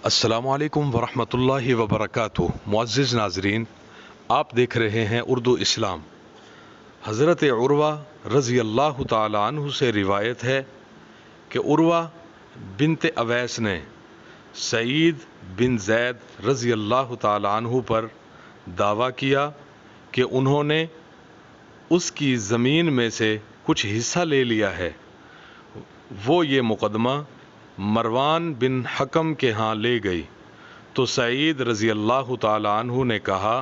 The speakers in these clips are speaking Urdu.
السلام علیکم ورحمۃ اللہ وبرکاتہ۔ معزز ناظرین، آپ دیکھ رہے ہیں اردو اسلام۔ حضرت عروہ رضی اللہ تعالی عنہ سے روایت ہے کہ عروہ بنت اویس نے سعید بن زید رضی اللہ تعالی عنہ پر دعویٰ کیا کہ انہوں نے اس کی زمین میں سے کچھ حصہ لے لیا ہے۔ وہ یہ مقدمہ مروان بن حکم کے ہاں لے گئی تو سعید رضی اللہ تعالی عنہ نے کہا،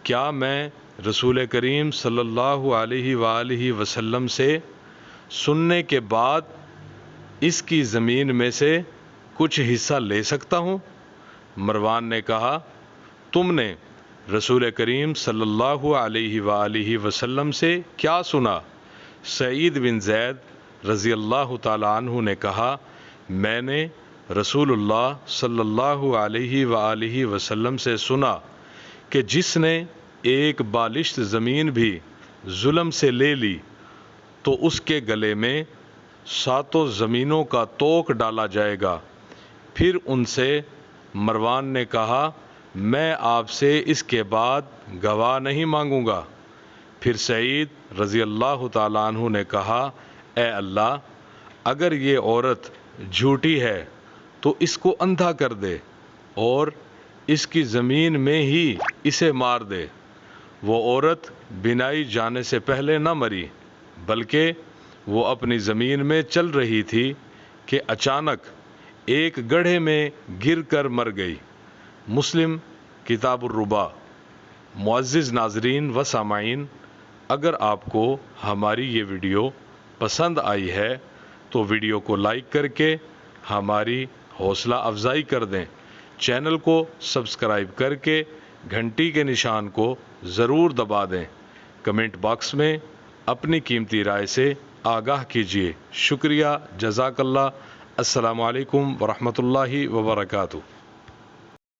کیا میں رسول کریم صلی اللہ علیہ وآلہ وسلم سے سننے کے بعد اس کی زمین میں سے کچھ حصہ لے سکتا ہوں؟ مروان نے کہا، تم نے رسول کریم صلی اللہ علیہ وآلہ وسلم سے کیا سنا؟ سعید بن زید رضی اللہ تعالی عنہ نے کہا، میں نے رسول اللہ صلی اللہ علیہ وآلہ وسلم سے سنا کہ جس نے ایک بالشت زمین بھی ظلم سے لے لی تو اس کے گلے میں 7 زمینوں کا توق ڈالا جائے گا۔ پھر ان سے مروان نے کہا، میں آپ سے اس کے بعد گواہ نہیں مانگوں گا۔ پھر سعید رضی اللہ تعالیٰ عنہ نے کہا، اے اللہ، اگر یہ عورت جھوٹی ہے تو اس کو اندھا کر دے اور اس کی زمین میں ہی اسے مار دے۔ وہ عورت بنائی جانے سے پہلے نہ مری، بلکہ وہ اپنی زمین میں چل رہی تھی کہ اچانک ایک گڑھے میں گر کر مر گئی۔ مسلم کتاب الربا۔ معزز ناظرین و سامعین، اگر آپ کو ہماری یہ ویڈیو پسند آئی ہے تو ویڈیو کو لائک کر کے ہماری حوصلہ افزائی کر دیں۔ چینل کو سبسکرائب کر کے گھنٹی کے نشان کو ضرور دبا دیں۔ کمنٹ باکس میں اپنی قیمتی رائے سے آگاہ کیجیے۔ شکریہ، جزاک اللہ۔ السلام علیکم ورحمۃ اللہ وبرکاتہ۔